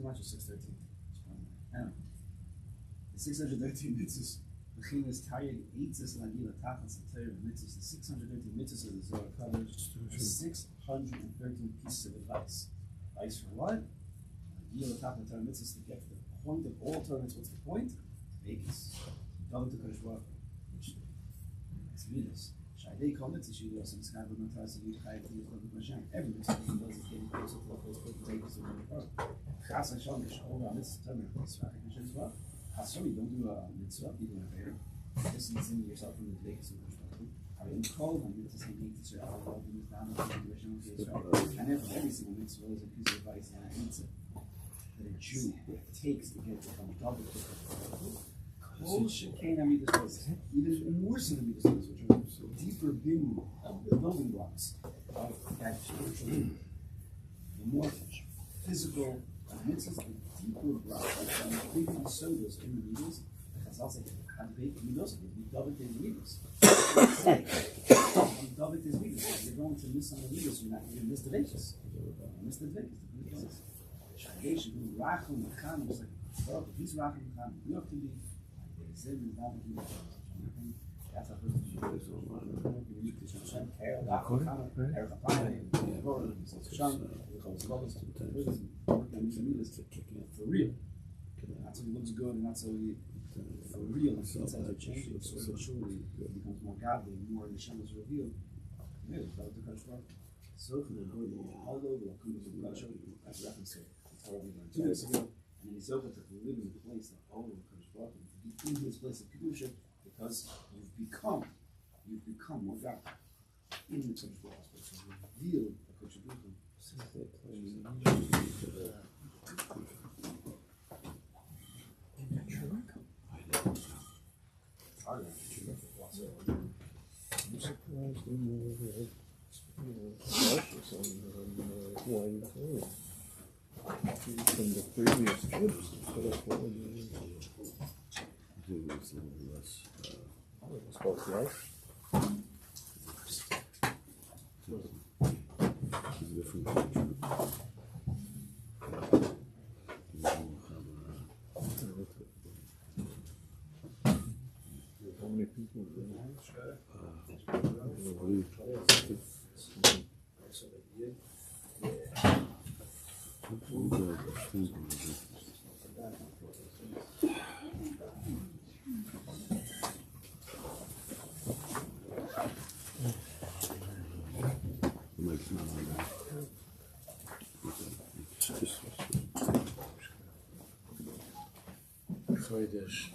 much is 613? Anyway, the 613 mitzvahs, the Chin is tired, eats this Lagila, Tachas, and Tayva mitzvahs, the 613 mitzvahs of the Zohar Kodesh, the 613 pieces of advice. Advice for what? Lagila, Tachas, Tayva mitzvahs, to get to the point of all Torah. What's the point? Vegas. Double to Kodesh Baruch, which is Midas. Shaydei Kol mitzvahs, Shiur, and Sky, but not Tayva, you Chai, you Chai, Hashem. Every mitzvah he does is getting closer to the place of Vegas and Baruch. Chas Hashem, Yeshua, mitzvah, Torah, Yisrach, Hashem, Yisrach. Hashem, you don't do a mitzvah, you do a prayer. Distance in yourself from the Vegas and Baruch. Are you in Cong, and mitzvahs, you need to say, Allah, you need to down, and every single mitzvah is a piece of advice and a mitzvah that a Jew takes to get from double to all shekain amidas place, even more so than amidas place, which are deeper building blocks of that spiritual, the more physical mitzvahs, the deeper blocks, like big sodas in the midas. The Chazal say, "Have big midas, we double his midas." Double his midas. You're going to miss some of the midas. You're going to miss the Vegas. Miss the Vegas. Aish, who rachum mechan, was like, well, if he's rachum mechan, we have to be. That's a for real. Not so he looks good, and not so he for real. And since are changing, so surely it becomes more godly, more neshama is revealed. Yeah, it's about the Kodesh. So for the Lord, all over the Kodesh, that's reference to the Torah we learned 2 days ago, and then he's open to live in the place that all of the Kodesh. In his place of kedusha, because you've become more God in the Kodesh Baruch Hu. So reveal the Kodesh Baruch Hu. I'm surprised they never had cautious on wine from the previous trips. It was a little less. It was both life. It's a different culture. How many people were there? Kodesh.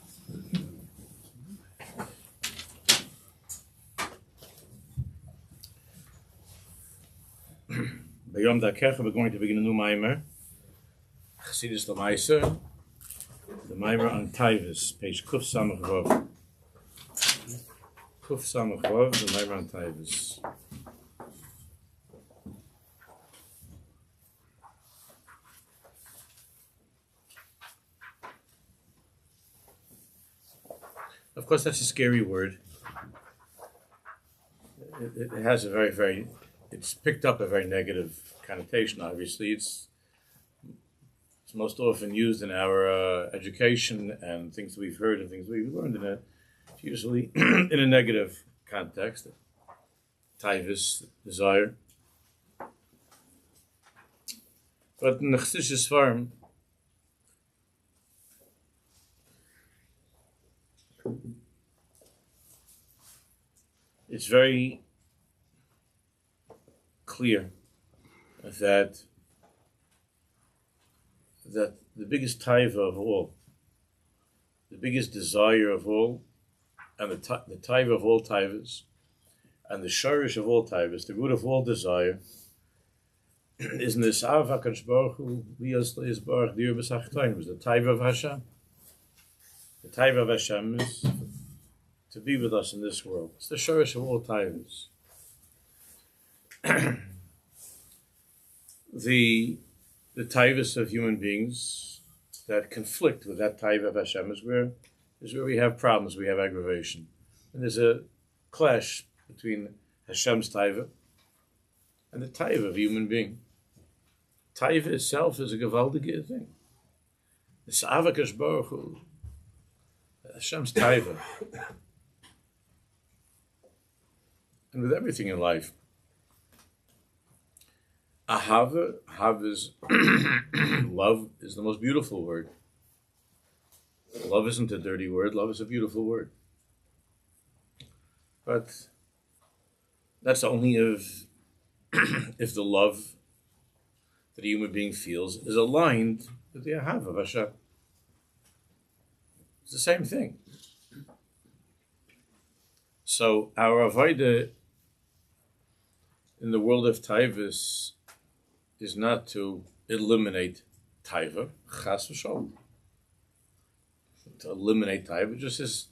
By Yom Darkecha, we're going to begin a new Maimer. Chassidus L'Maiser, the Maimer on Tayvas, page Kuf Samach Vav. Kuf Samach Vav, the Maimer on Tayvas. Of course, that's a scary word. It has a very, it's picked up a very negative connotation, obviously. It's most often used in our education and things that we've heard and things we've learned in it, usually in a negative context. Tayvus, desire. But in the Chassidish form, it's very clear that the biggest taiva of all, the biggest desire of all, and the taiva of all taivas, and the shorish of all taivas, the root of all desire, is in this Ava HaKadosh Baruch Hu V'yas Baruch Dir B'Sachtoin, is the taiva of Hashem. The taiva of Hashem is to be with us in this world. It's the shorish of all taivas. The taivas of human beings that conflict with that taiva of Hashem is where we have problems, we have aggravation. And there's a clash between Hashem's taiva and the taiva of a human being. Taiva itself is a gewaldige thing. This Avakash Baruch Hu, Hashem's Tayva. And with everything in life, Ahava is love is the most beautiful word. Love isn't a dirty word, love is a beautiful word. But that's only if the love that a human being feels is aligned with the Ahava of Hashem. It's the same thing. So our Avoda in the world of Taivas is not to eliminate Tayva, chas v'sholom. To eliminate Tayva, just as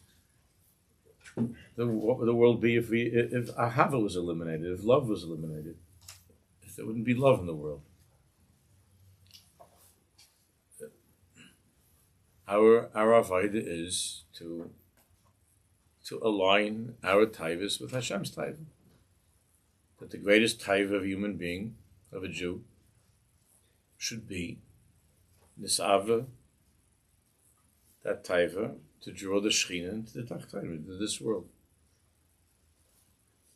what would the world be if Ahava was eliminated, if love was eliminated, if there wouldn't be love in the world. Our Avoda is to align our Taivas with Hashem's Tayva. That the greatest Tayva of a human being, of a Jew, should be Nisava, that Tayva, to draw the Shechina into the Tachtonim, into this world.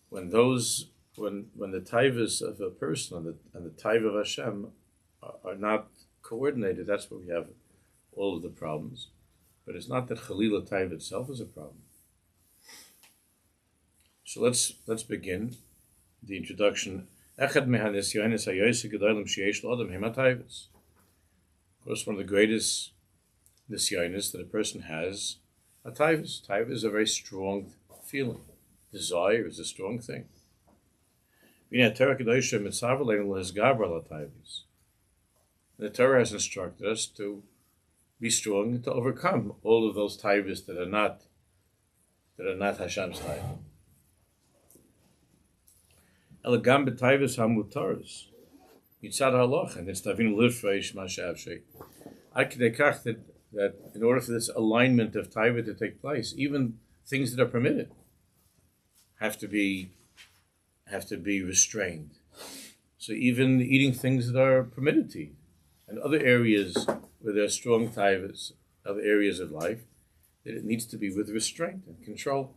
When the Tayvas of a person and the Tayva of Hashem are not coordinated, that's where we have all of the problems. But it's not that Chalila Tayva itself is a problem. So let's begin the introduction. Of course, one of the greatest nisyonis that a person has are Tayvas. Tayva is a very strong feeling. Desire is a strong thing. The Torah has instructed us to be strong and to overcome all of those Tayvas that are not Hashem's Tayva. Elegam b'Tayvas hamutaris mitzad halach, and it's tavin lifreish mashavshei. I can dekach that in order for this alignment of Tayva to take place, even things that are permitted have to be restrained. So even eating things that are permitted to eat, and other areas where there are strong Tayvas, other areas of life, that it needs to be with restraint and control.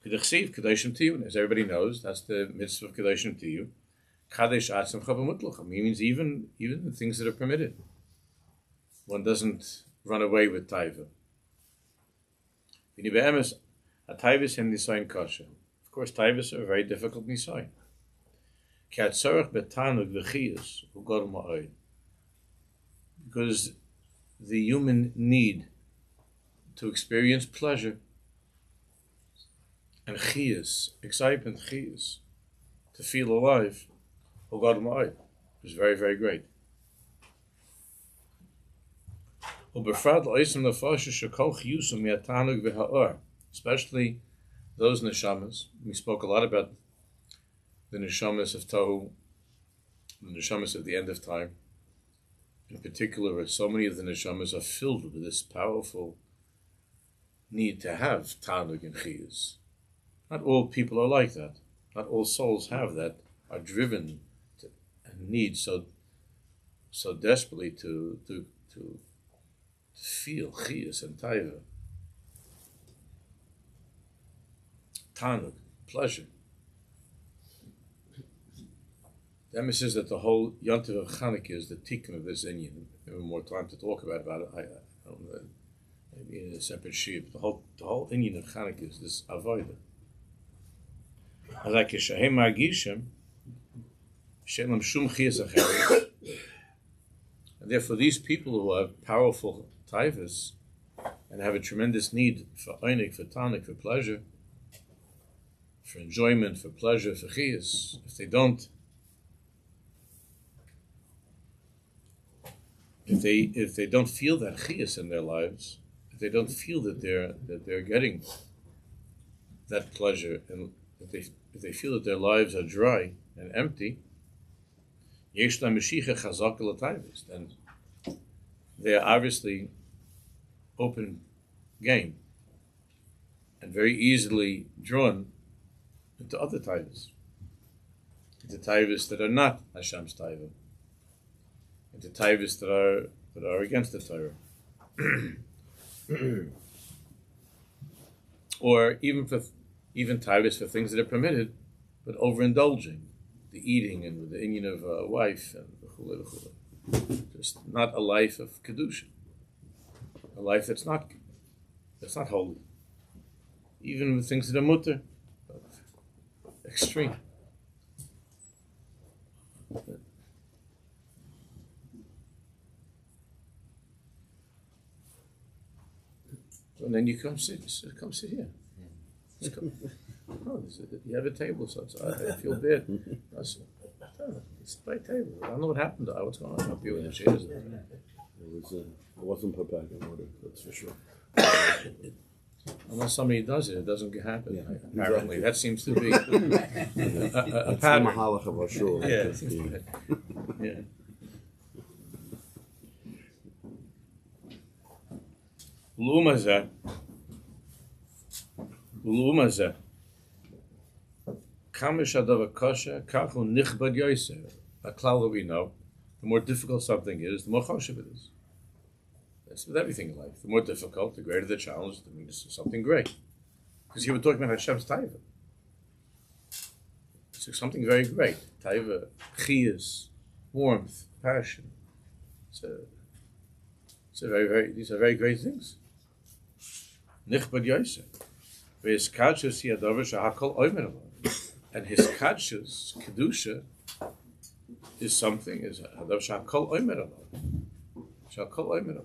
Kodesh as everybody knows, that's the mitzvah of Kodesh Tiyu. Kadesh atzim chavamutlucham. It means even the things that are permitted. One doesn't run away with Tayva. Of course, Tayvas are a very difficult nisayin. Because the human need to experience pleasure and chiyas, excitement, chiyas, to feel alive, is very, very great. Especially those neshamas. We spoke a lot about the neshamas of Tohu, the neshamas of the end of time. In particular, so many of the neshamas are filled with this powerful need to have tanug and chiyas. Not all people are like that. Not all souls have that, are driven to, and need so desperately to feel chiyas and tayva. Tanug, pleasure. The emphasis that the whole Yontiv of Chanukah is the tikkun of this inyan. We have more time to talk about it. I don't know, maybe in a separate shiur. The whole inyan of Chanukah is this avoda. Like Shehem Margishim, Shem Shum Chiyas Acheres. And therefore, these people who have powerful taivas and have a tremendous need for einik, for tanik, for pleasure, for enjoyment, for pleasure, for chiyas, if they don't feel that chiyas in their lives, if they don't feel that they're getting that pleasure, and if they feel that their lives are dry and empty, then they are obviously open game and very easily drawn into other Tayvas, into Tayvas that are not Hashem's Tayva. into Tayvas that are against the Torah. Or even Tayvas for things that are permitted, but overindulging, the eating and the union of a wife and just not a life of Kedusha, a life that's not holy. Even with things that are mutter, but extreme. And then you come sit here. You have a table, so I feel bad. It's my table. I don't know what happened. What's going on up here with the chairs? It wasn't put back in order, that's for sure. Unless somebody does it, it doesn't happen. Yeah, apparently, that seems to be a It's pattern. the mahalach of Ashur. Yeah, it seems to be. Yeah. L'uma zeh. Kamish adav kosher, kachu nichbad yoser. A klal that we know, the more difficult something is, the more choshev it is. That's with everything in life. The more difficult, the greater the challenge, the means it's something great. Because here we're talking about Hashem's Tayva. It's something very great. Tayva, chiyas, warmth, passion. These are very great things. Nichbad yoser. His kachus he adavar shahakol oimer. And his kachus, kedusha, is something, is adavar shahakol oimer. Shahakol oimer.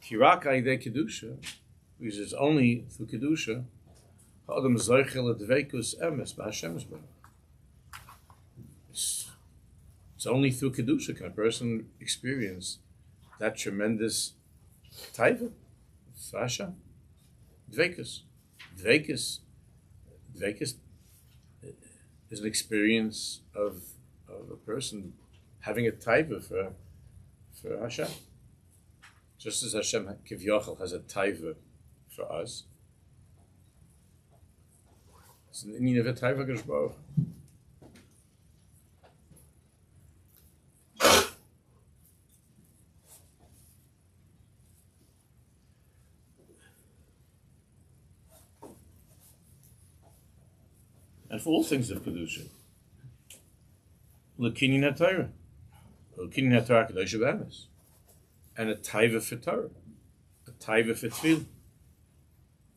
Kirak aidei kedusha, which is only through kedusha, ha'adam zoichel adveikus emes b'Hashem's barach. It's only through kedusha can a person experience that tremendous tayva, fasha, dveikus. Dveikus is an experience of a person having a tayva for Hashem. Just as Hashem Kivyochel has a tayva for us. It's an Indian of a tayva Geshbach. And for all things of Kedusha. L'kinyan HaTorah. L'kinyan HaTorah Kodesh Abamis. And a Tayva for Torah. A Tayva for Tefillah.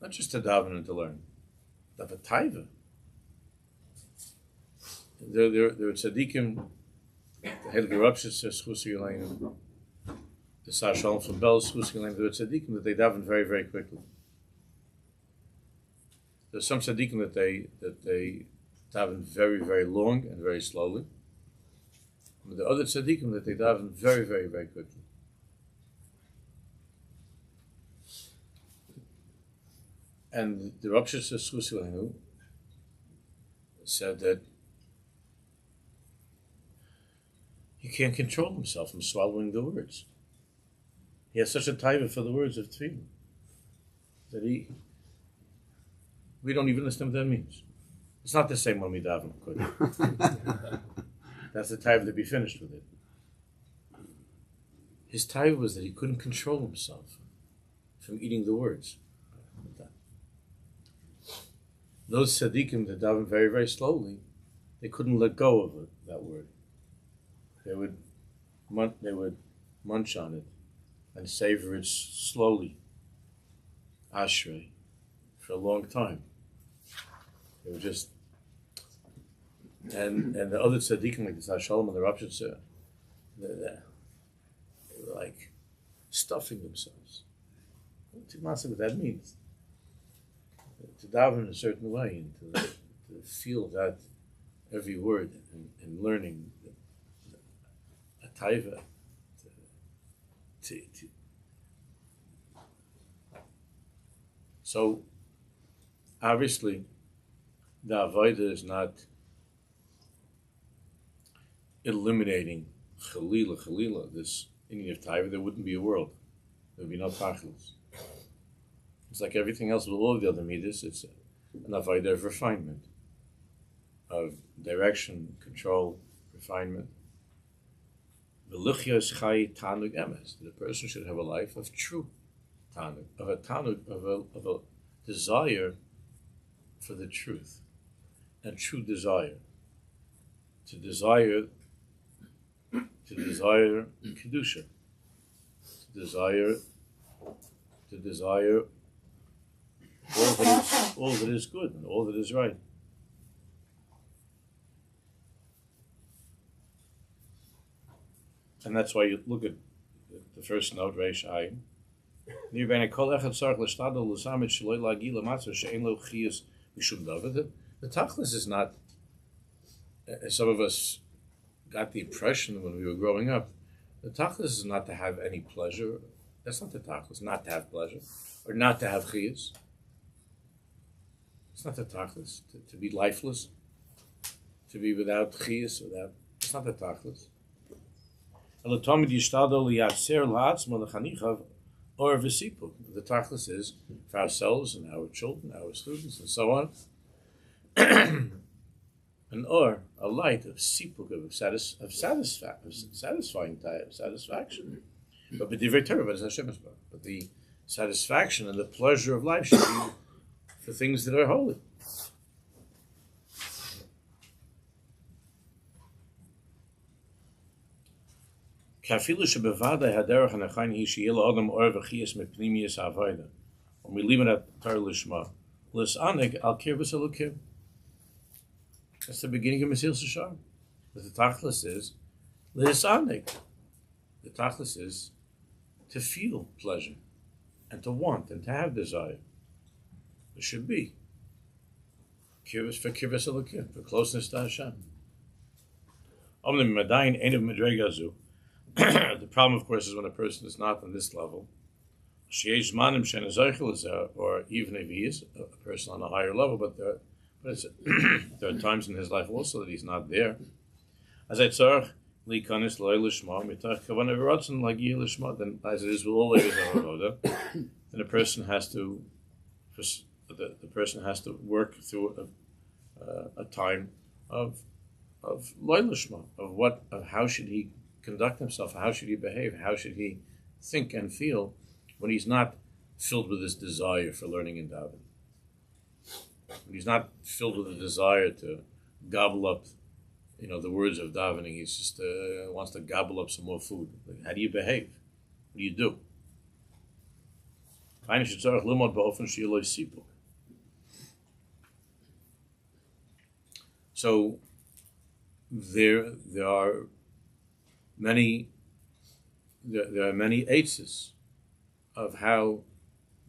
Not just to daven and to learn. But a Tayva. There are tzaddikim, the Heilige Rapshah says, the Sar Shalom from Belz, there are tzaddikim that they daven very, very quickly. There's some tzaddikim that they daven very, very long and very slowly. But there are other tzaddikim that they daven very, very, very quickly. And the Rapshah said that he can't control himself from swallowing the words. He has such a tayva for the words of Tefillah that we don't even understand what that means. It's not the same when we daven. That's the tayva to be finished with it. His tayva was that he couldn't control himself from eating the words. Those tzaddikim that daven very, very slowly, they couldn't let go of that word. They would munch on it and savor it slowly, ashrei, for a long time. They were just, and the other tzaddikim like the Shalom and the Rapshah, they were like stuffing themselves. What that means? To daven in a certain way and to feel that every word and learning a tayva. So obviously the Avoda is not eliminating Chalila, this Indian of tayva. There wouldn't be a world. There would be no tachlis. It's like everything else with all of the other midas. It's an avodah of refinement, of direction, control, refinement. V'luchya chai tanug emes. That a person should have a life of true tanug, of a desire for the truth, and true desire. To desire kedusha. To desire all that is good and all that is right. And that's why you look at the first note, Reish Ayin. The tachlis is not, as some of us got the impression when we were growing up, the tachlis is not to have any pleasure. That's not the tachlis, not to have pleasure, or not to have chiyus. It's not the tachlis, to be lifeless, to be without chiyus, it's not the tachlis. The tachlis is for ourselves and our children, our students, and so on. An or, a light of sipuk, of satisfying satisfaction. But the satisfaction and the pleasure of life should be for things that are holy. When we leave it at Tar Lishma, that's the beginning of Mesil Shashar. But the tachlis is Lisanik. The tachlis is to feel pleasure and to want and to have desire. It should be kirvus for kirvus elokim, for closeness to Hashem. The problem, of course, is when a person is not on this level. Or even if he is a person on a higher level, but there are times in his life also that he's not there. As I tzarech likanis lo'ilishma mitach kavanah v'ratzon lagiya lishma. Then, as it is with all areas of Avoda, then a person has to work through a time of lo'ilishma, of how should he conduct himself, how should he behave, how should he think and feel when he's not filled with this desire for learning and davening. When he's not filled with a desire to gobble up, the words of davening. He's just wants to gobble up some more food. How do you behave? What do you do? So there are many eitzes of how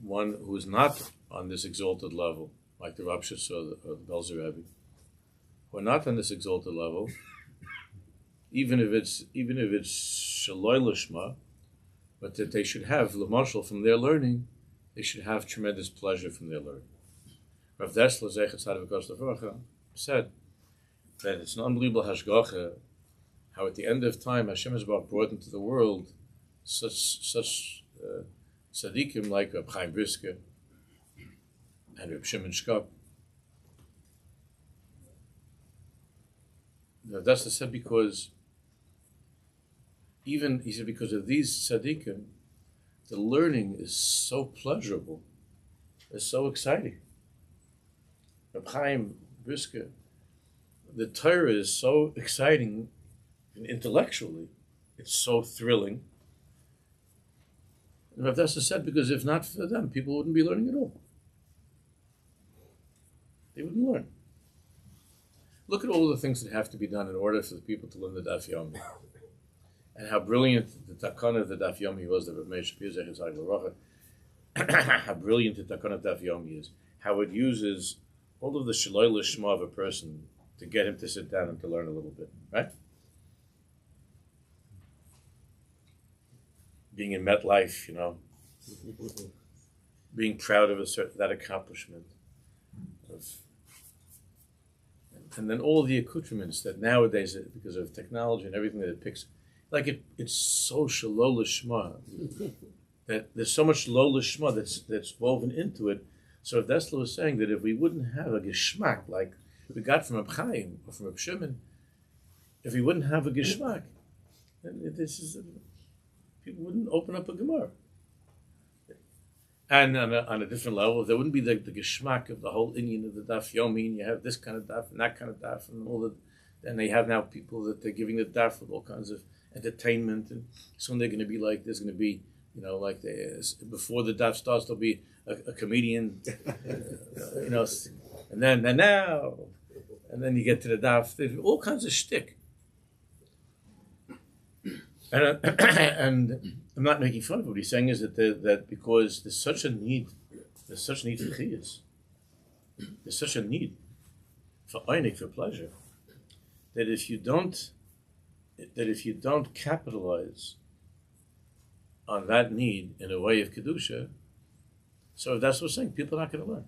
one who is not on this exalted level, like the Rabbi or the Belzer Rebbe, who are not on this exalted level, even if it's shaloi lishma, but that they should have l'mashal from their learning, they should have tremendous pleasure from their learning. Rav Dessler Zeichet Tzaddik V'Kosh said that it's an unbelievable hashgacha how at the end of time Hashem has brought into the world such tzaddikim like Reb Chaim Brisker and Reb Shimon Shkop. That's said because because of these tzaddikim, the learning is so pleasurable, it's so exciting. Reb Chaim Brisker, the Torah is so exciting. And intellectually, it's so thrilling. And Rav Dessler said, because if not for them, people wouldn't be learning at all. They wouldn't learn. Look at all the things that have to be done in order for the people to learn the Daf Yomi. And how brilliant the takana of the Daf Yomi was, that Rav Meir Shapir Zechus HaGvaracha, how brilliant the takana of Daf Yomi is, how it uses all of the shaloi lishma of a person to get him to sit down and to learn a little bit, right? Being in MetLife, being proud of that accomplishment, and then all the accoutrements that nowadays, because of technology and everything that it picks, it's so shalol lishma that there's so much lo lishma that's woven into it. So if Dessler was saying that if we wouldn't have a geschmack like we got from Reb Chaim or from Reb Shimon, if we wouldn't have a geschmack, And this is people wouldn't open up a Gemara. And on a different level, there wouldn't be the geschmack of the whole Indian of the daf yomi, and you have this kind of daf and that kind of daf and all that. And they have now people that they're giving the daf with all kinds of entertainment, and soon they're going to be like, there's going to be, like before the daf starts, there'll be a comedian, and now, and then you get to the daf, there's all kinds of shtick. And I'm not making fun of it. What he's saying is that because there's such a need for chiyas, there's such a need for einik, for pleasure, that if you don't capitalize on that need in a way of kedusha, so that's what we're saying. People are not going to learn.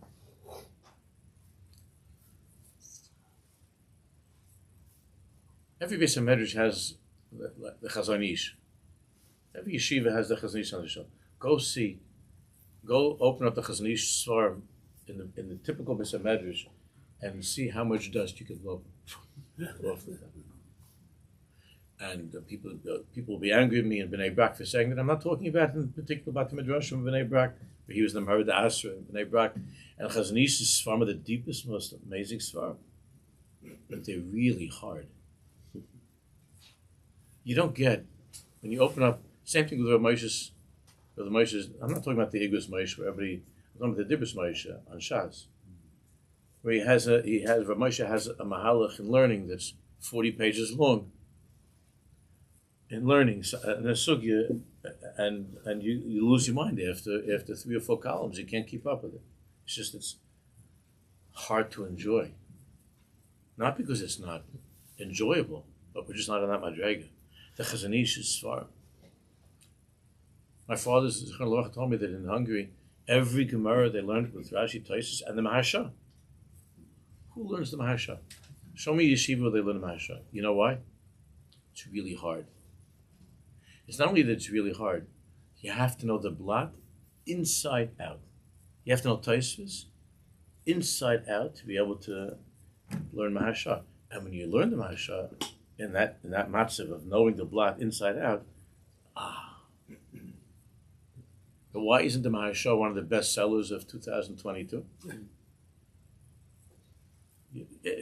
Every Beis HaMedrash has the Chazon Ish. Every yeshiva has the Chazon Ish on the show. Go open up the Chazon Ish Svarim in the typical Beis HaMedrash and see how much dust you can blow off with that. And people will be angry at me in Bnei Brak for saying that. I'm not talking about in particular about the Midrashim of Bnei Brak, but he was the Mahar the Asra in Bnei Brak. And Chazon Ish's Svarim are the deepest, most amazing Svarim. But they're really hard. You don't get, when you open up, same thing with Rav Moshe's, I'm not talking about the Igros Moshe, where everybody, I'm talking about the Dibros Moshe on Shas, where Rav Moshe has a mahalach in learning that's 40 pages long, in learning, in a sugya, and you lose your mind after 3 or 4 columns, you can't keep up with it. It's hard to enjoy. Not because it's not enjoyable, but we're just not on that madrega. The Chazon Ish is Svar. My father's told me that in Hungary, every Gemara they learned with Rashi, Taisus, and the Mahasha. Who learns the Mahasha? Show me yeshiva where they learn the Mahasha. You know why? It's really hard. It's not only that it's really hard, you have to know the blot inside out. You have to know Taisus inside out to be able to learn Mahasha. And when you learn the Mahasha, in that matzav of knowing the blot inside out, but why isn't the Mahasha one of the best sellers of 2022?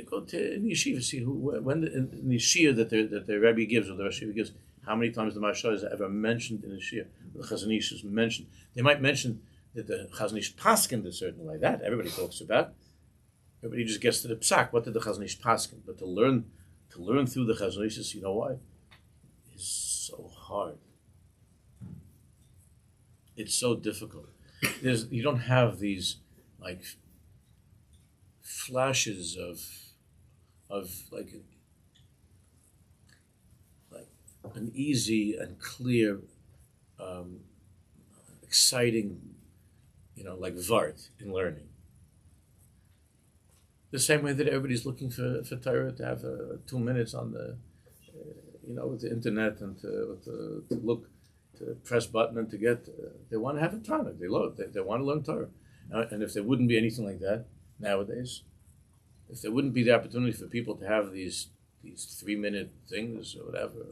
Go to in the yeshiva, see in the Shiur that the Rabbi gives or the Yeshiva gives, how many times the Mahasha is ever mentioned in the Shiur. The Chazon Ish is mentioned. They might mention that the Chazon Ish paskined a certain way. That everybody talks about. Everybody just gets to the psak. What did the Chazon Ish paskin? But to learn through the Chazon Ish, you know why? It's so hard. It's so difficult. You don't have these like flashes of like an easy and clear, exciting, like Vart in learning. The same way that everybody's looking for Torah to have 2 minutes on the, with the internet and to look, to press button and to get, they want to have a Torah. They want to learn Torah. And if there wouldn't be anything like that nowadays, if there wouldn't be the opportunity for people to have these 3-minute things or whatever,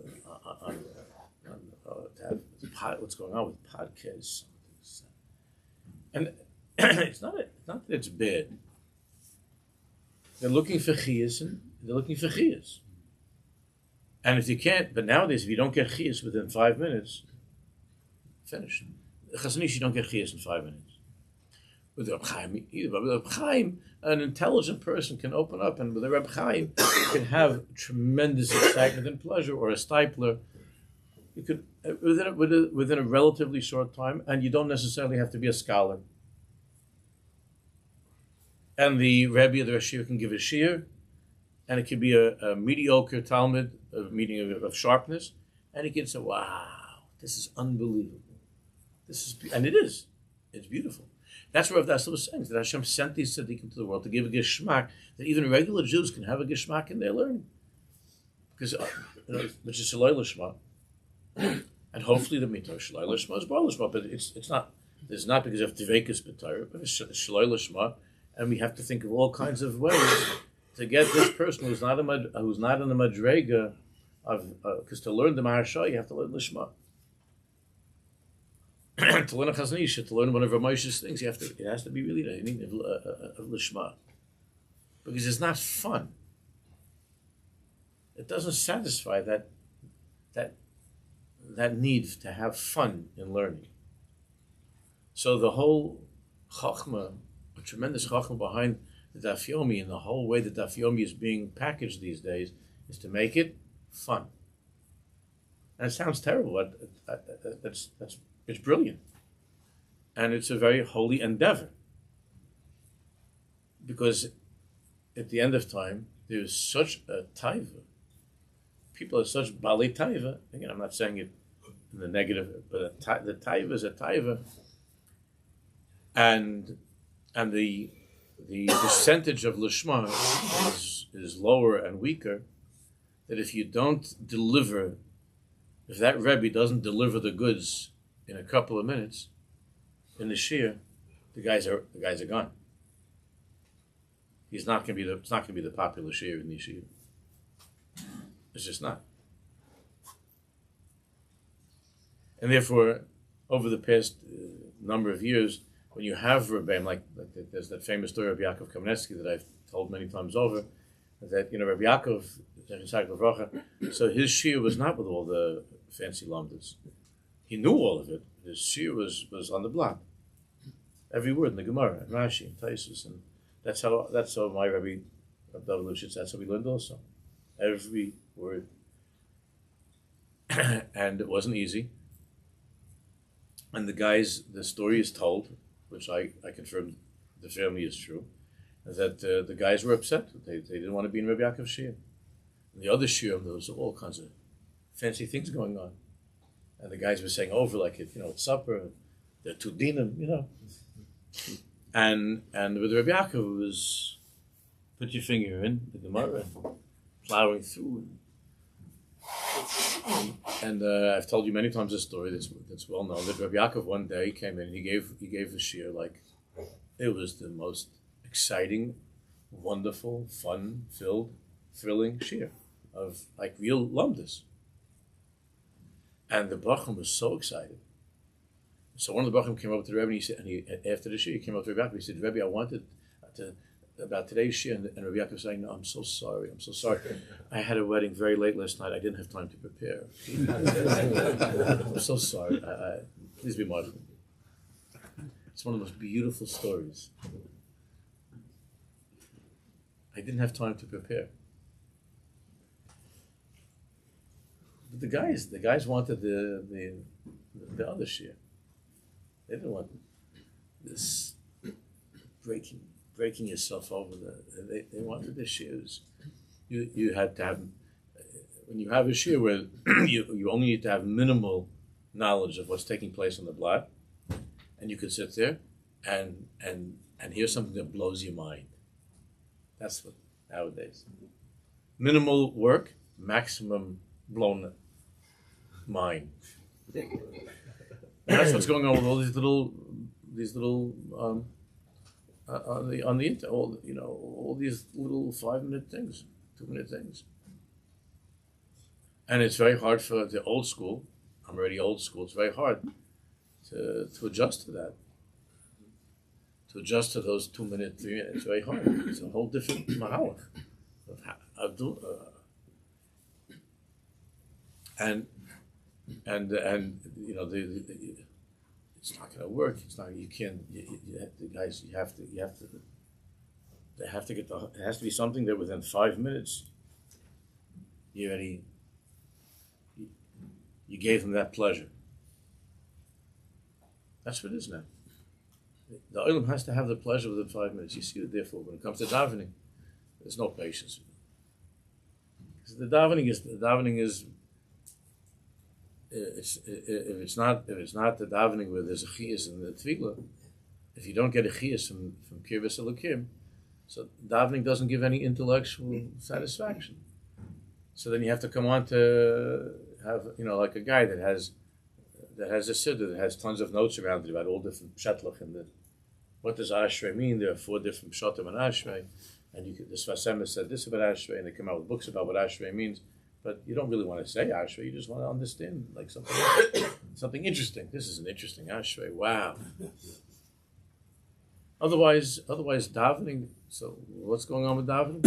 to have what's going on with podcasts, and it's not that it's bad. They're looking for chiyas, and if you can't, but nowadays if you don't get chiyas within 5 minutes, finish. Chazon Ish, you don't get chiyas in 5 minutes. With the Reb Chaim either, but with Reb Chaim, an intelligent person can open up, and with the Reb Chaim, you can have tremendous excitement and pleasure, or a stipler. You could within a relatively short time, and you don't necessarily have to be a scholar. And the Rabbi of the Shiur can give a Shiur, and it could be a mediocre Talmud, a meeting of sharpness, and he can say, "Wow, this is unbelievable. And it is. It's beautiful." That's what Rav Dassel was saying, that Hashem sent these tzaddikim into the world to give a geschmack, that even regular Jews can have a geschmack in their learning. Because, which is Shalai Lishma. And hopefully the mitzvah Shalai Lishma is Bar Lishma, but it's not because of Dveikus B'Torah, but it's Shalai Lishma, and we have to think of all kinds of ways to get this person who's not in the Madrega because to learn the Maharsha, you have to learn Lishma. To learn a Chazanisha, to learn one of Ramosha's things, it has to be really the meaning of Lishma. Because it's not fun. It doesn't satisfy that need to have fun in learning. So the whole Chachma, a tremendous Chachma behind the Daf Yomi and the whole way the Daf Yomi is being packaged these days is to make it fun. And it sounds terrible, but it's brilliant. And it's a very holy endeavor. Because at the end of time, there's such a Tayva. People are such Bali Tayva. Again, I'm not saying it in the negative, but the Tayva is a Tayva. And the percentage of Lishma is lower and weaker, that if you don't deliver, if that Rebbe doesn't deliver the goods in a couple of minutes in the Shiur, the guys are gone. It's not going to be the popular Shiur in the Shiur. It's just not. And therefore, over the past number of years, when you have Rabbi, like there's that famous story of Yaakov Kamenetsky that I've told many times over, that Rabbi Yaakov, so his Shiur was not with all the fancy lamdas. He knew all of it. His Shiur was on the block. Every word in the Gemara, and Rashi, and Taisus, and that's how my Rabbi David Lushitz, that's how we learned also. Every word. And it wasn't easy. And the story is told, which I confirmed the family is true, that the guys were upset. They didn't want to be in Rabbi Yaakov's Shiur. In the other Shiur, there was all kinds of fancy things going on. And the guys were saying over like it's supper, the two dinim, And with Rabbi Yaakov, it was put your finger in the Gemara and plowing through. And I've told you many times this story that's well known, that Rabbi Yaakov one day came in and he gave the Shiur, like it was the most exciting, wonderful, fun-filled, thrilling Shiur of like real lumdus. And the Bacham was so excited. So one of the Bacham came up to the Rebbe and he said, after the Shiur, he came up to Rabbi Yaakov. He said, Rebbe, I wanted to about today's Shiur, and Rabbi Yaakov was saying, no, I'm so sorry. I had a wedding very late last night. I didn't have time to prepare. I'm so sorry. Please be mindful. It's one of the most beautiful stories. I didn't have time to prepare. But the guys wanted the other Shiur. They didn't want this breaking yourself over. They wanted the Shiurs. You had to have, when you have a Shiur where you only need to have minimal knowledge of what's taking place on the block, and you could sit there and hear something that blows your mind. That's what nowadays. Minimal work, maximum blown mind. That's what's going on with all these little on the internet, all these little 5-minute things, 2-minute things. And it's very hard for the old school. I'm already old school. It's very hard to adjust to that. To adjust to those 2-minute, 3-minute, it's very hard. It's a whole different mahalach of and it's not going to work. It's not. You can't. The guys. You have to. They have to get it has to be something that within 5 minutes, you already. You gave them that pleasure. That's what it is now. The olim has to have the pleasure within 5 minutes. You see, therefore, when it comes to davening, there's no patience. Because the davening is. If it's not the davening where there's a chiyas in the tefillah, if you don't get a chiyas from kirvas elokim, so davening doesn't give any intellectual satisfaction. So then you have to come on to have like a guy that has a siddur that has tons of notes around it about all different pshatlach and what does ashrei mean. There are 4 different pshatim on ashrei, and the Sfas Emes said this about ashrei, and they come out with books about what ashrei means. But you don't really want to say Ashrei. You just want to understand like something interesting. This is an interesting Ashrei. Wow. Otherwise davening. So what's going on with davening?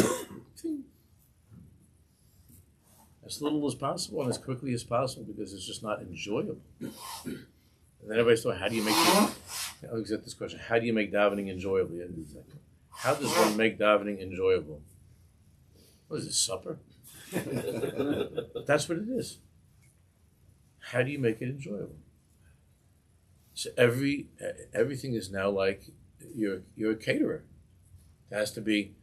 As little as possible and as quickly as possible, because it's just not enjoyable. And then everybody's thought, how do you make I always get this question, how do you make davening enjoyable? How does one make davening enjoyable? What is this, supper? That's what it is. How do you make it enjoyable? So everything is now like you're a caterer. There has to be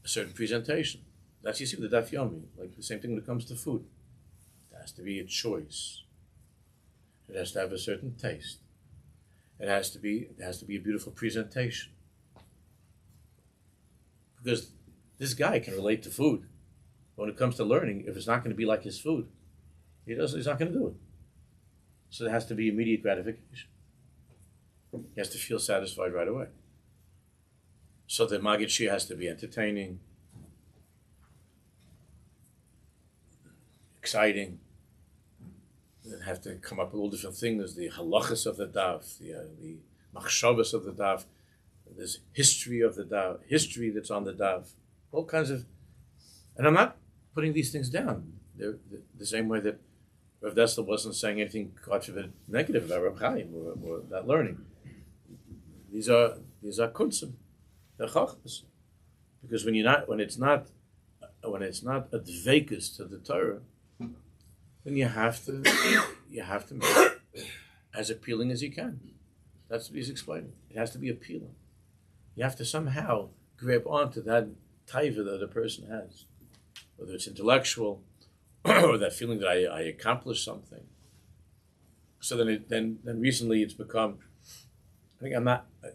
a certain presentation. That's you see with the daf yomi, like the same thing when it comes to food. There has to be a choice. It has to have a certain taste. It has to be a beautiful presentation. Because this guy can relate to food. But when it comes to learning, if it's not going to be like his food, he's not going to do it. So there has to be immediate gratification. He has to feel satisfied right away. So the Maggid Shiur has to be entertaining, exciting. They have to come up with all different things. The halachas of the daf, the machshavas of the daf. There's history of the daf, history that's on the daf, all kinds of. And I'm not putting these things down. They're the same way that Rav Dessler wasn't saying anything, God forbid, negative about Reb Chaim or that learning. These are kunsim, they're chachmas. Because when it's not a dveikus to the Torah, then you have to make it as appealing as you can. That's what he's explaining. It has to be appealing. You have to somehow grab onto that tayva that a person has, whether it's intellectual or that feeling that I accomplished something. So then recently it's become. I think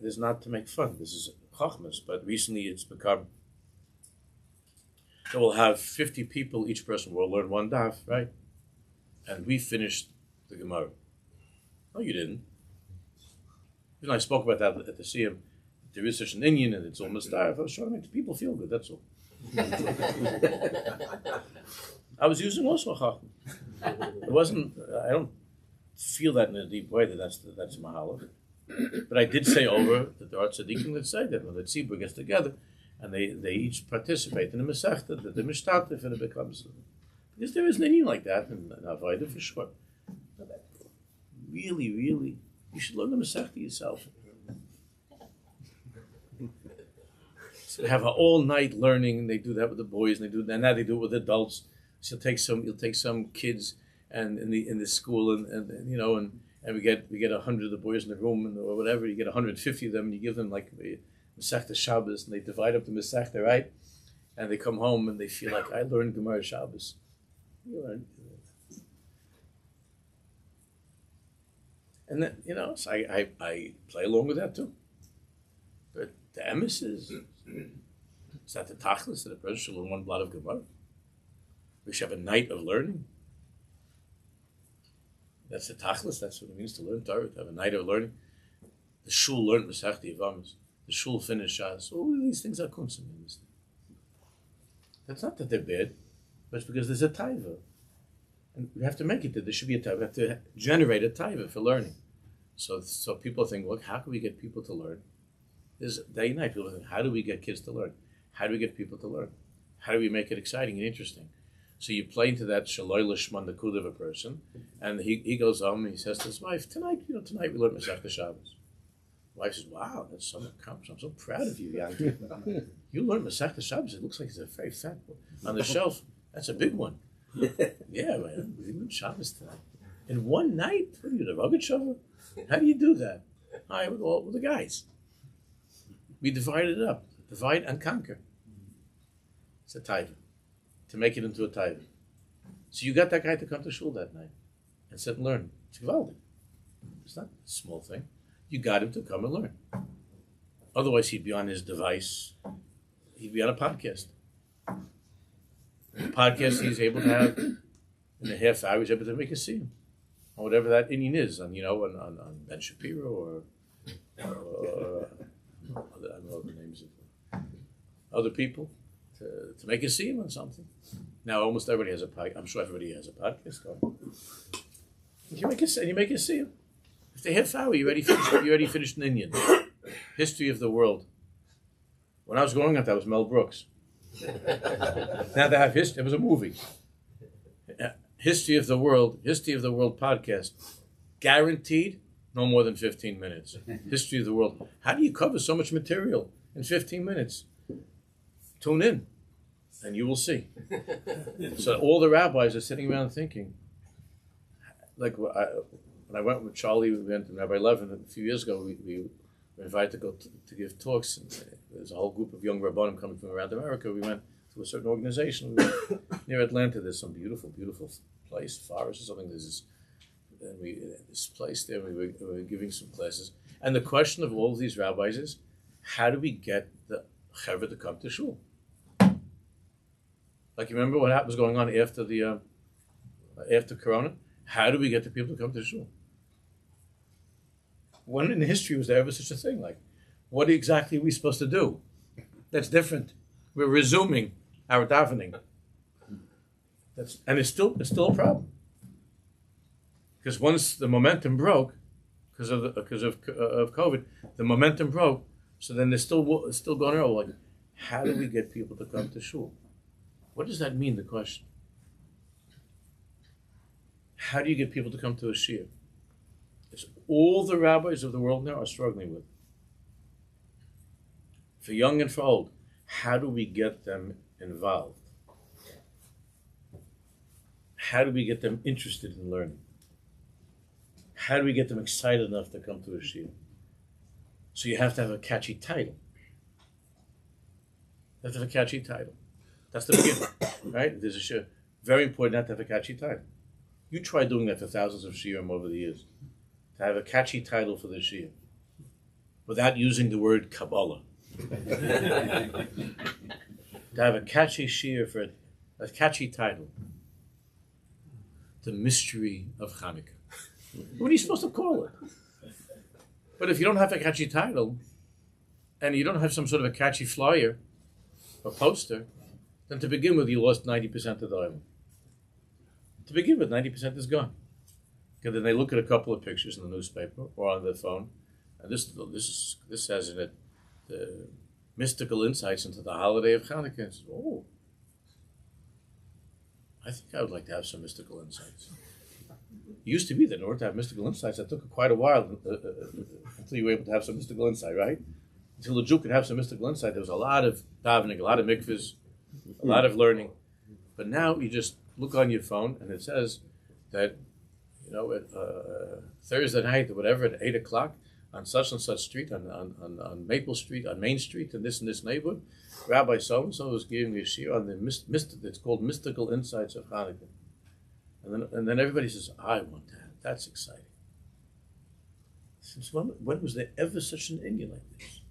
this is not to make fun. This is chachmas, but recently it's become. So we'll have 50 people. Each person will learn one daf, right? And we finished the Gemara. No, you didn't. I spoke about that at the Siyam. There is such an Indian, and it's almost daf. I was trying to make the people feel good. That's all. I was using also a chacham. It wasn't. I don't feel that in a deep way that's mahalach. But I did say over that there are tzaddikim that say that when the tzibur gets together and they each participate in a mesechta, that the mishtatif and it becomes. Because there is an Indian like that in Avoda for sure. Really, you should learn the mesechta yourself. So they have an all-night learning, and they do that with the boys, and now they do it with adults. So you'll take some kids and in the school, and we get 100 of the boys in the room, or whatever. You get 150 of them, and you give them like a Masechta Shabbos, and they divide up the Masechta, right? And they come home and they feel like I learned Gemara Shabbos. You learn. And then so I play along with that too. But the emes is that the tachlis that a person should learn one blot of Gemara. We should have a night of learning. That's the tachlis. That's what it means to learn Torah. To have a night of learning. The shul learned Masechta Yevamos. The shul finished Shas. All of these things are kunsim. That's not that they're bad, but it's because there's a tayva. And we have to make it that there should be a tayva. We have to generate a tayva for learning. So people think, look, how can we get people to learn? There's day and night. People think, how do we get kids to learn? How do we get people to learn? How do we make it exciting and interesting? So you play into that shaloi lishman nakud of a person, and he goes home and he says to his wife, tonight we learned Masechta Shabbos. The wife says, wow, that's so accomplished. I'm so proud of you, Yankee. You learned Masechta Shabbos. It looks like it's a very fat one. On the shelf, that's a big one. Yeah, man, we learned Shabbos tonight. In one night? What are you, the rugged shovel? How do you do that? With the guys. We divided it up. Divide and conquer. It's a tayva. To make it into a tayva. So you got that guy to come to shul that night and sit and learn. It's gewaldig. It's not a small thing. You got him to come and learn. Otherwise, he'd be on his device. He'd be on a podcast. The podcast he's able to have in a half hour. He's able to make a scene on whatever that Indian is. On Ben Shapiro or I don't know the names of other people. to make a scene on something. Now almost everybody has a podcast. I'm sure everybody has a podcast going. You make a scene. If they half hour, you already finished an Indian. History of the world. When I was growing up, that was Mel Brooks. Now they have history. It was a movie. History of the world podcast. Guaranteed, no more than 15 minutes. History of the world. How do you cover so much material in 15 minutes? Tune in, and you will see. So all the rabbis are sitting around thinking, like when I went with Charlie, we went to Rabbi Levin a few years ago, we were invited to go to give talks, and there's a whole group of young rabbanim coming from around America. We went to a certain organization. We went near Atlanta. There's some beautiful, beautiful place, forest or something. There's this place there. We were giving some classes, and the question of all of these rabbis is, how do we get the chaver to come to shul? Like, you remember what was going on after Corona? How do we get the people to come to shul? When in history was there ever such a thing? Like, what exactly are we supposed to do? That's different. We're resuming our davening. And it's still a problem. Because once the momentum broke, because of COVID, the momentum broke. So then it's still going on. Like, how do we get people to come to shul? What does that mean? The question. How do you get people to come to a shiur? It's all the rabbis of the world now are struggling with. For young and for old, how do we get them involved? How do we get them interested in learning? How do we get them excited enough to come to a shiur? So you have to have a catchy title. You have to have a catchy title. That's the beginning, right? There's a shiur. Very important not to have a catchy title. You try doing that for thousands of shiurim over the years. To have a catchy title for the shiur, without using the word Kabbalah. To have a catchy shiur for a catchy title. The Mystery of Hanukkah. What are you supposed to call it? But if you don't have a catchy title, and you don't have some sort of a catchy flyer or poster, then to begin with, you lost 90% of the island. To begin with, 90% is gone. Because then they look at a couple of pictures in the newspaper or on their phone, and this has in it the mystical insights into the holiday of Hanukkah. And says, oh, I think I would like to have some mystical insights. It used to be that in order to have mystical insights, it took quite a while until you were able to have some mystical insight, right? Until the Jew could have some mystical insight, there was a lot of davening, a lot of mikvahs, a lot of learning. But now you just look on your phone and it says that, Thursday night or whatever at 8 o'clock on such and such street, on Maple Street, on Main Street, in this neighborhood, Rabbi so-and-so was giving a shiur on it's called Mystical Insights of Hanukkah. And then everybody says, I want that. That's exciting. Since when was there ever such an Indian like this?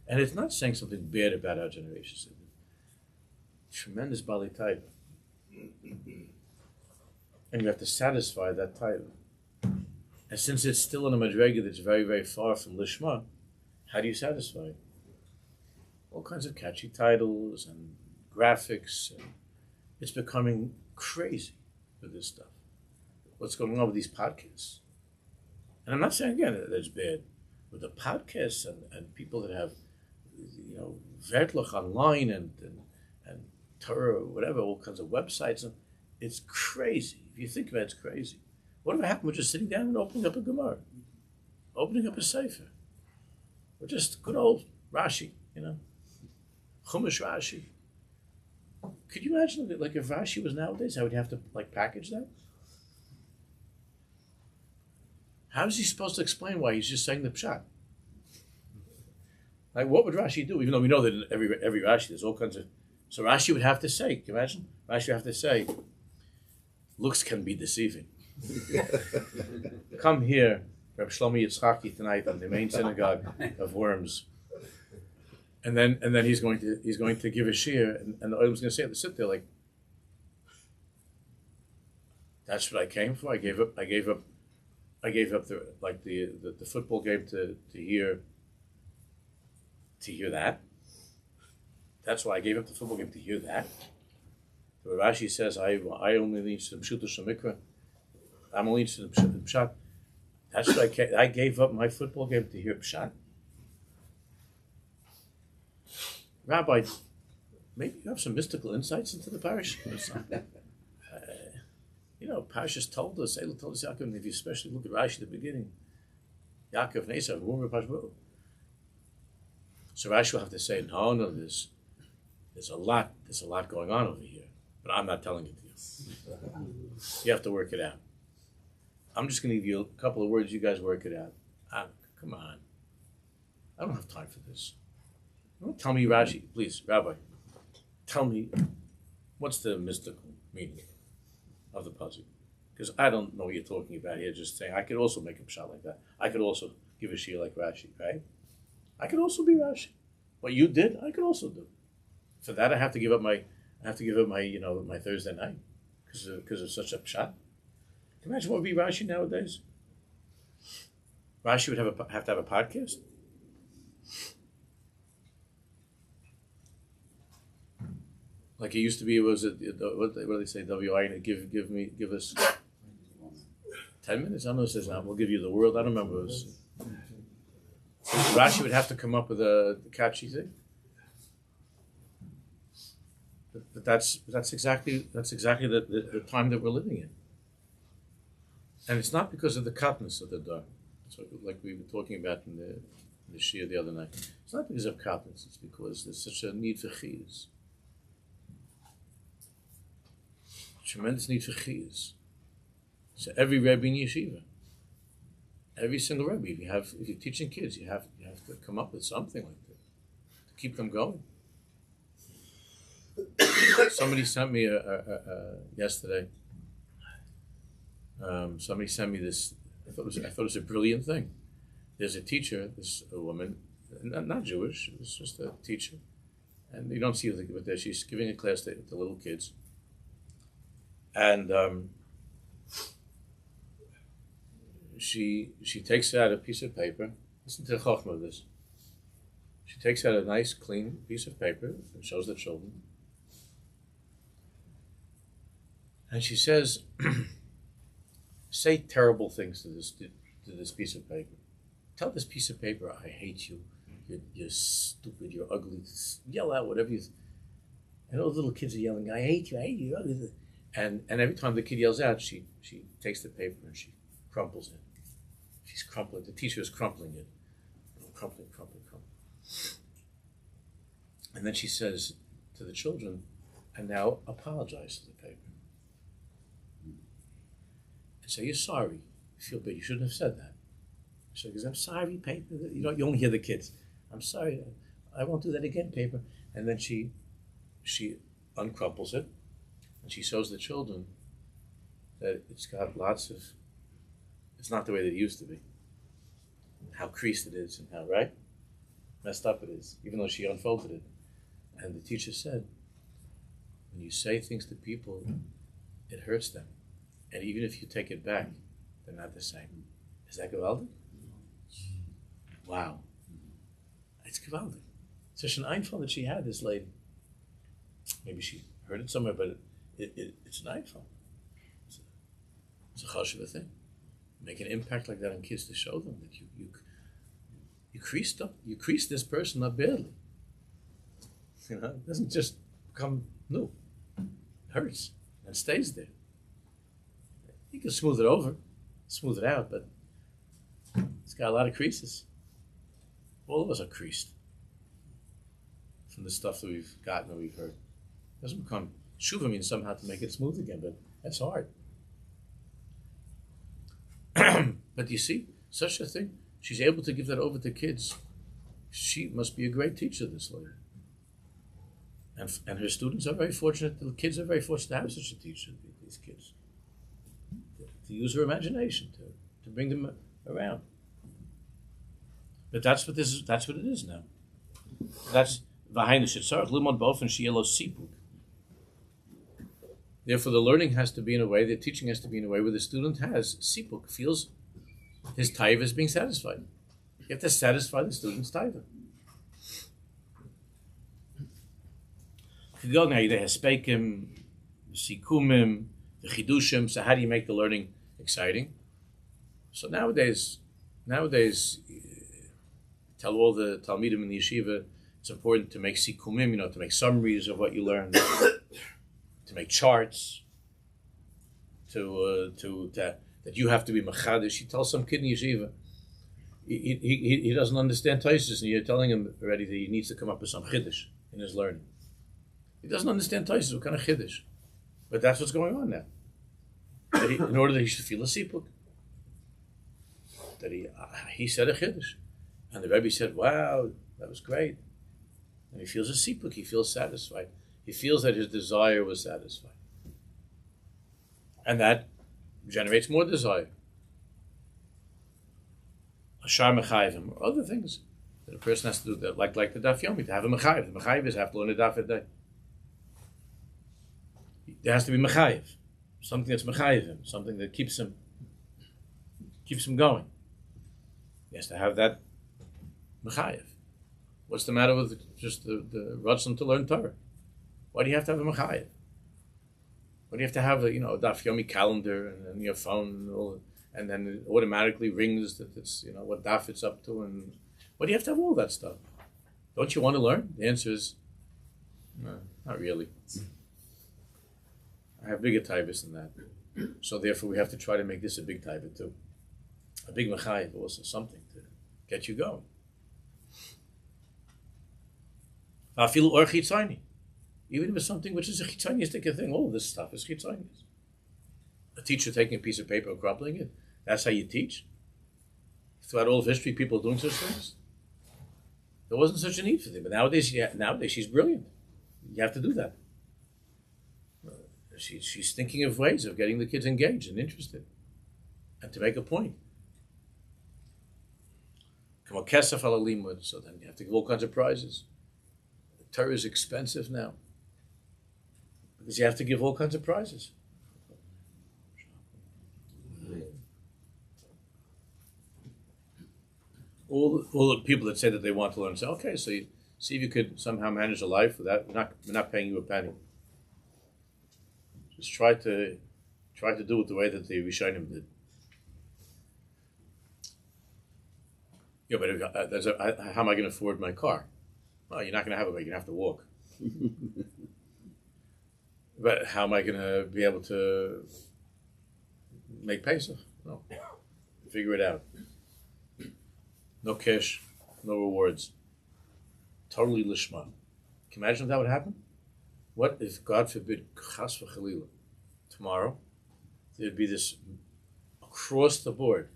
And it's not saying something bad about our generation. It's tremendous Bali Tayva. And you have to satisfy that Tayva. And since it's still in a madrega that's very, very far from Lishma, how do you satisfy it? All kinds of catchy titles and graphics. And it's becoming crazy with this stuff. What's going on with these podcasts? And I'm not saying, again, that it's bad. With the podcasts and people that have, Vertlach online and Torah or whatever, all kinds of websites, and it's crazy. If you think about it, it's crazy. Whatever happened with just sitting down and opening up a Gemara, opening up a Sefer, or just good old Rashi, Chumash Rashi. Could you imagine, like, if Rashi was nowadays, how would you have to, package that? How is he supposed to explain why he's just saying the pshat? Like, what would Rashi do? Even though we know that in every Rashi there's all kinds of... So Rashi would have to say, can you imagine? Rashi would have to say, looks can be deceiving. Come here, Rabbi Shlomo Yitzchaki, tonight on the main synagogue of Worms. And then he's going to give a shiur, and the Olam's going to sit there like, that's what I came for. I gave up the football game to hear that. That's why I gave up the football game to hear that. So Rashi says, I only lean to the Pshuto Shemikra. I'm only to the Pshat. That's what I gave up my football game to hear Pshat. Rabbi, maybe you have some mystical insights into the parish. Parashas told us, Eila told us, Yaakov, and if you especially look at Rashi at the beginning, Yaakov, Nesav, Woodmere, Parshas. So Rashi will have to say, no, there's a lot going on over here, but I'm not telling it to you. You have to work it out. I'm just going to give you a couple of words. You guys work it out. Come on, I don't have time for this. Don't tell me, Rashi, please, Rabbi. Tell me, what's the mystical meaning of the puzzle? Because I don't know what you're talking about here. Just saying, I could also make a pshat like that. I could also give a shiur like Rashi, right? I could also be Rashi. What you did, I could also do. For that, I have to give up my my Thursday night because of such a pshat. Can you imagine what would be Rashi nowadays? Rashi would have to have a podcast. Like it used to be, what do they say? WI, give us 10 minutes. I don't know. It says we'll give you the world. I don't remember. It was, Rashi would have to come up with a catchy thing. But that's exactly the time that we're living in. And it's not because of the katnus of the dar. So like we were talking about in the shiur the other night. It's not because of katnus. It's because there's such a need for chiyus. Tremendous need for chiyus. So every Rebbe in yeshiva, every single Rebbe, if you're teaching kids, you have to come up with something like that to keep them going. Somebody sent me yesterday. Somebody sent me this. I thought it was a brilliant thing. There's a teacher, a woman, not Jewish. It was just a teacher, and you don't see her, but she's giving a class to little kids. And she takes out a piece of paper. Listen to the chokhmah of this. She takes out a nice, clean piece of paper and shows the children. And she says, say terrible things to this piece of paper. Tell this piece of paper, I hate you. You're stupid. You're ugly. Yell out whatever you. And all the little kids are yelling, I hate you. You're ugly. And every time the kid yells out, she takes the paper and she crumples it. She's crumpling. The teacher is crumpling it. Crumpling. And then she says to the children, and now apologize to the paper. And say, you're sorry. You feel bad. You shouldn't have said that. She goes, I'm sorry, paper. You only hear the kids. I'm sorry. I won't do that again, paper. And then she uncrumples it. And she shows the children that it's got it's not the way that it used to be. How creased it is and how, right? Messed up it is, even though she unfolded it. And the teacher said, when you say things to people, it hurts them. And even if you take it back, they're not the same. Is that gewaldig? Wow. It's gewaldig. Such an einfall that she had, this lady. Maybe she heard it somewhere, but it's an einfall. It's a chashuva thing. Make an impact like that on kids to show them that you creased this person up badly. It doesn't just become new. It hurts and stays there. You can smooth it out, but it's got a lot of creases. All of us are creased from the stuff that we've gotten or we've heard. It doesn't become shuva means somehow to make it smooth again, but that's hard. But you see, such a thing, she's able to give that over to kids. She must be a great teacher, this lady. And her students are very fortunate, the kids are very fortunate to have such a teacher, these kids. To use her imagination, to bring them around. But that's what it is now. That's v'hainu shetzarich limod ba'ofen sheyeh lo sipuk. Therefore, the learning has to be in a way, the teaching has to be in a way where the student has sipuk, feels his tayva is being satisfied. You have to satisfy the student's tayva. could go now, the Hespeikim, the Sikumim, the Chidushim. So how do you make the learning exciting? So nowadays, tell all the Talmidim in the yeshiva, it's important to make Sikumim, to make summaries of what you learned, to make charts, that you have to be machadish. You tell some kid in yeshiva, he doesn't understand Taisus, and you're telling him already that he needs to come up with some chiddush in his learning. He doesn't understand Taisus, what kind of chiddush? But that's what's going on now. In order that he should feel a sipuk, that he said a chiddush, and the Rabbi said, "Wow, that was great," and he feels a sipuk. He feels satisfied. He feels that his desire was satisfied, and that generates more desire. Ashar mechayvim, or other things that a person has to do, that like the daf yomi, to have a mechayv. The mechayv is have to learn a daf a day. There has to be mechayv, something that's mechayvim, something that keeps him going. He has to have that mechayv. What's the matter with just the ratzon to learn Torah? Why do you have to have a mechayv? Why do you have to have a daf yomi calendar and your phone and all that? And then it automatically rings that it's, what daf it's up to, and why do you have to have all that stuff? Don't you want to learn? The answer is, no, not really. I have bigger taivas than that. So therefore we have to try to make this a big taiva too. A big mechayiv, also something to get you going. Afilu or chitzani. Even if it's something which is a chitzaniistic thing, all of this stuff is chitzaniis. A teacher taking a piece of paper and crumpling it, that's how you teach? Throughout all of history, people are doing such things? There wasn't such a need for them. But nowadays she's brilliant. You have to do that. She's thinking of ways of getting the kids engaged and interested, and to make a point. So then you have to give all kinds of prizes. The Torah is expensive now, because you have to give all kinds of prizes. All the people that say that they want to learn say, okay, so you see if you could somehow manage a life without we're not paying you a penny. Just try to do it the way that the Rishonim did. Yeah, but how am I going to afford my car? Well, you're not going to have it, but you're going to have to walk. But how am I going to be able to make Pesach? No. Figure it out. No cash, no rewards. Totally lishma. Can you imagine if that would happen? What if, God forbid, chas v'chalila, tomorrow, there'd be this across the board,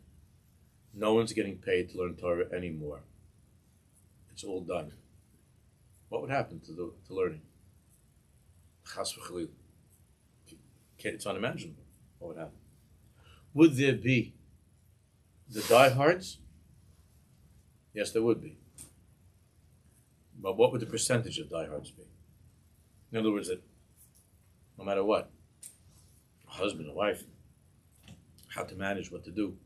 no one's getting paid to learn Torah anymore. It's all done. What would happen to learning? Chas v'chalila. It's unimaginable. What would happen? Would there be the diehards? Yes, there would be. But what would the percentage of diehards be? In other words, that no matter what, a husband, a wife, how to manage what to do,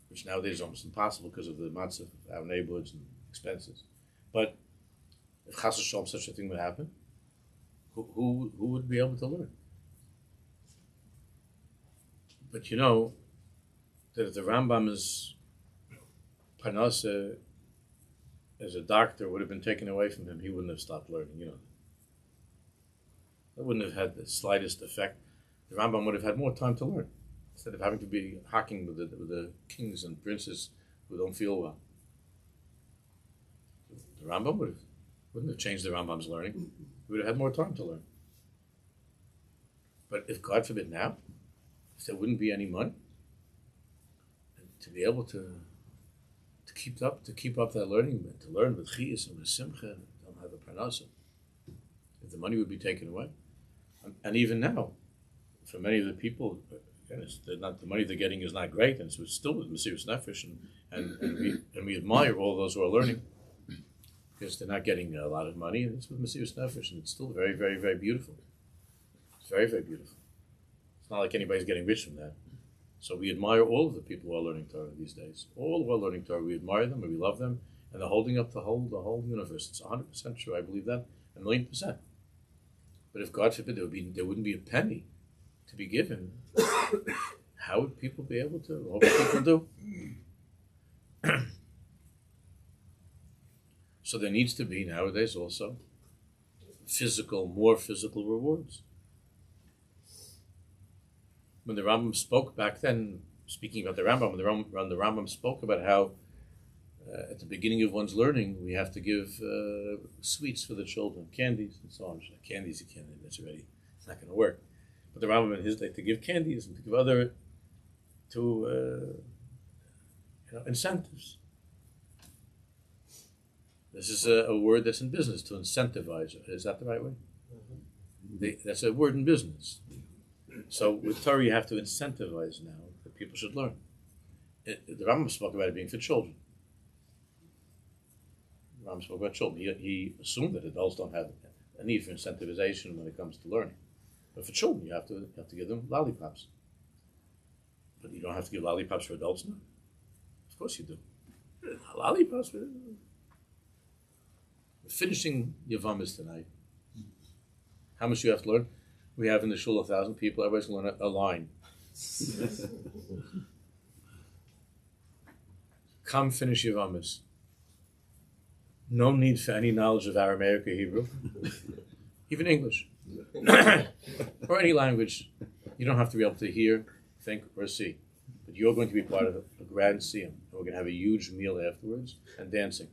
which nowadays is almost impossible because of the matzah of our neighborhoods and expenses. But if chas v'shalom such a thing would happen, who would be able to learn? But you know that if the Rambam's parnasa as a doctor would have been taken away from him, he wouldn't have stopped learning, That wouldn't have had the slightest effect. The Rambam would have had more time to learn, instead of having to be hacking with the kings and princes who don't feel well. The Rambam wouldn't have changed the Rambam's learning. He would have had more time to learn. But if, God forbid now, if there wouldn't be any money, to be able to keep up that learning, to learn with chiyus and with simcha, don't have a parnasa, if the money would be taken away. And even now, for many of the people, the money they're getting is not great, and so it's still with Mesiras Nefesh, and we admire all those who are learning, because they're not getting a lot of money, and it's with Mesiras Nefesh, and it's still very, very, very beautiful. It's very, very beautiful. It's not like anybody's getting rich from that. So we admire all of the people who are learning Torah these days. All who are learning Torah, we admire them and we love them, and they're holding up the whole universe. It's 100% true. I believe that 1,000,000%. But if God forbid there wouldn't be a penny to be given, how would people be able to? What would people do? So there needs to be nowadays also more physical rewards. When the Rambam spoke back then, speaking about the Rambam, when the Rambam spoke about how at the beginning of one's learning we have to give sweets for the children, candies and so on. Candies you can't, it's not going to work. But the Rambam in his day to give candies and to give other incentives. This is a word that's in business, to incentivize. Is that the right way? That's a word in business. So with Torah you have to incentivize now that people should learn. The Rambam spoke about it being for children. The Rambam spoke about children. He assumed that adults don't have a need for incentivization when it comes to learning. But for children you have to give them lollipops. But you don't have to give lollipops for adults now. Of course you do. Lollipops. We're finishing Yavamas tonight. How much do you have to learn? We have in the shul 1,000 people. Everybody's going to learn a line. Come finish Yavamas. No need for any knowledge of Aramaic or Hebrew. Even English. Or any language. You don't have to be able to hear, think, or see. But you're going to be part of a grand siyum. We're going to have a huge meal afterwards and dancing.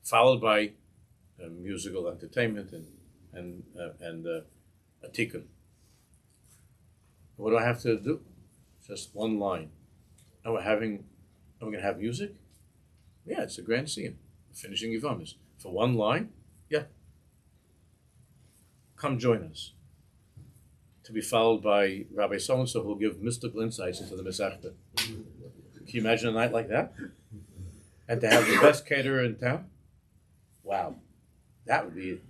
Followed by musical entertainment and a tikkun. What do I have to do? Just one line. And we're going to have music? Yeah, it's a grand siyum. Finishing Yavamas. For one line? Yeah. Come join us. To be followed by Rabbi so-and-so who will give mystical insights into the Masechta. Can you imagine a night like that? And to have the best caterer in town? Wow. That would be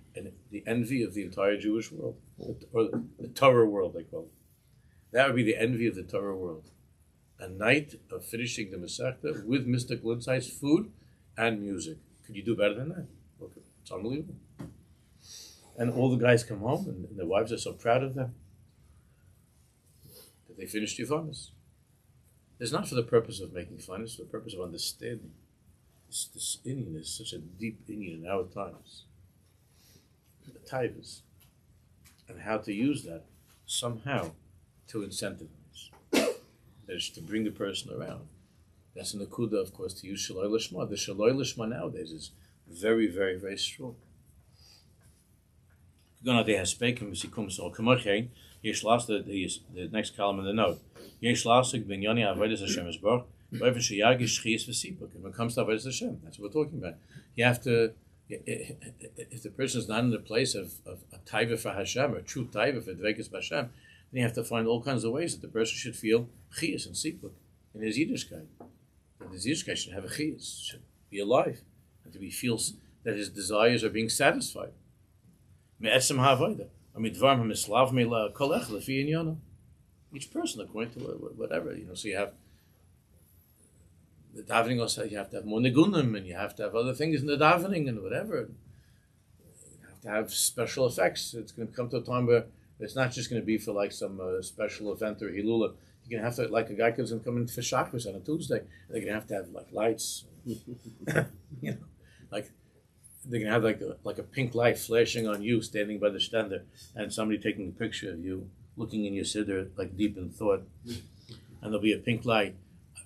the envy of the entire Jewish world, or the Torah world, they call it. That would be the envy of the Torah world. A night of finishing the Masechta with mystical insights, food, and music. Could you do better than that? It's unbelievable. And all the guys come home, and their wives are so proud of them that they finished Yavamas. It's not for the purpose of making fun, it's for the purpose of understanding. This Indian is such a deep Indian in our times. The Tayvas. And how to use that somehow to incentivize. That is to bring the person around. That's an akuda, of course, to use Shaloi Lishma. The Shaloi Lishma nowadays is very, very, very strong. The next column in the note. When it comes to Avodas Hashem, that's what we're talking about. You have to, if the person is not in the place of a Tayva for Hashem, or a true Tayva for Dvekas Hashem, then you have to find all kinds of ways that the person should feel chiyas and sipuk in his Yiddishkeit. That his Yiddishkeit should have a chiyas, should be alive, and to be feels that his desires are being satisfied. Me'etzem ha'avoda. Each person according to whatever, so you have the davening also, you have to have more nigunim, and you have to have other things in the davening and whatever. You have to have special effects. It's going to come to a time where it's not just going to be for like some special event or hilula. You're going to have to, like a guy comes and come in for chakras on a Tuesday, they're going to have like lights, like they're going to have like a pink light flashing on you standing by the stender, and somebody taking a picture of you looking in your siddur like deep in thought, and there'll be a pink light.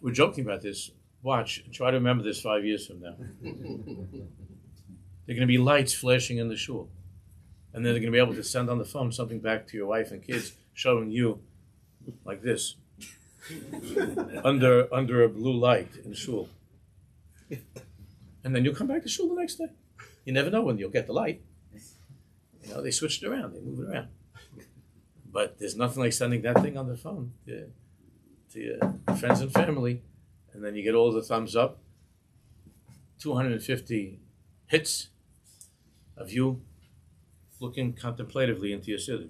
We're joking about this. Watch, try to remember this 5 years from now. There are going to be lights flashing in the shul, and then they're going to be able to send on the phone something back to your wife and kids showing you like this under a blue light in shul, and then you'll come back to shul the next day. You never know when you'll get the light. They switched it around, they move it around. But there's nothing like sending that thing on the phone to your friends and family, and then you get all the thumbs up, 250 hits of you looking contemplatively into your siddur,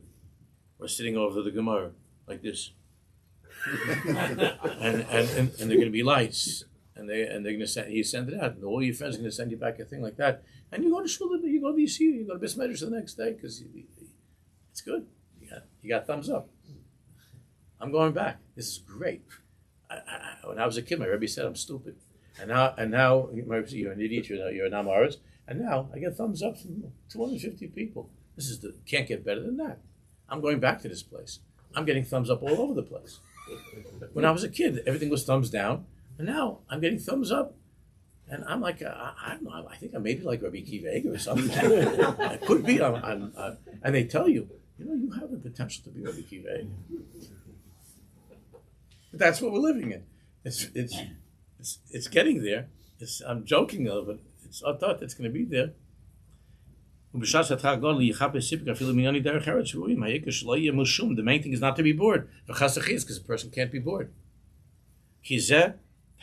or sitting over the Gemara like this, and they're going to be lights, and they're going to send it out, and all your friends are going to send you back a thing like that, and you go to shul, you go to Shiur, you go to Bis Medrash the next day, because It's good. You got thumbs up. I'm going back. This is great. When I was a kid, my Rabbi said I'm stupid, and now you're an idiot. You're an amaris, and now I get thumbs up from 250 people. Can't get better than that. I'm going back to this place. I'm getting thumbs up all over the place. When I was a kid, everything was thumbs down, and now I'm getting thumbs up, and I'm like, I don't know. I think I may be like Rabbi Kiva or something. I could be. And they tell you, you have the potential to be Rabbi Kiva. But that's what we're living in. It's getting there. I'm joking though, but I thought it's going to be there. The main thing is not to be bored. Because the person can't be bored. Because if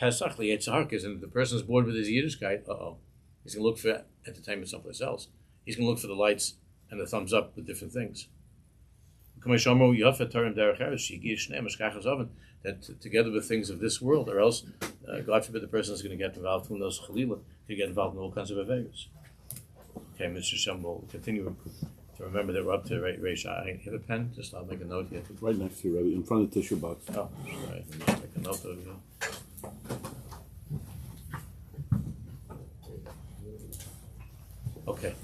the person is bored with his Yiddishkeit, he's going to look for entertainment someplace else. He's going to look for the lights and the thumbs up with different things. That together with things of this world, or else, God forbid, the person is going to get involved in those chalila, to get involved in all kinds of avegas. Okay, Mr. Shem will continue to remember that we're up to Reish. I have a pen, just I'll make a note here. Right next to you, Rabbi, in front of the tissue box. Oh, right. I'll make a note of it. Okay.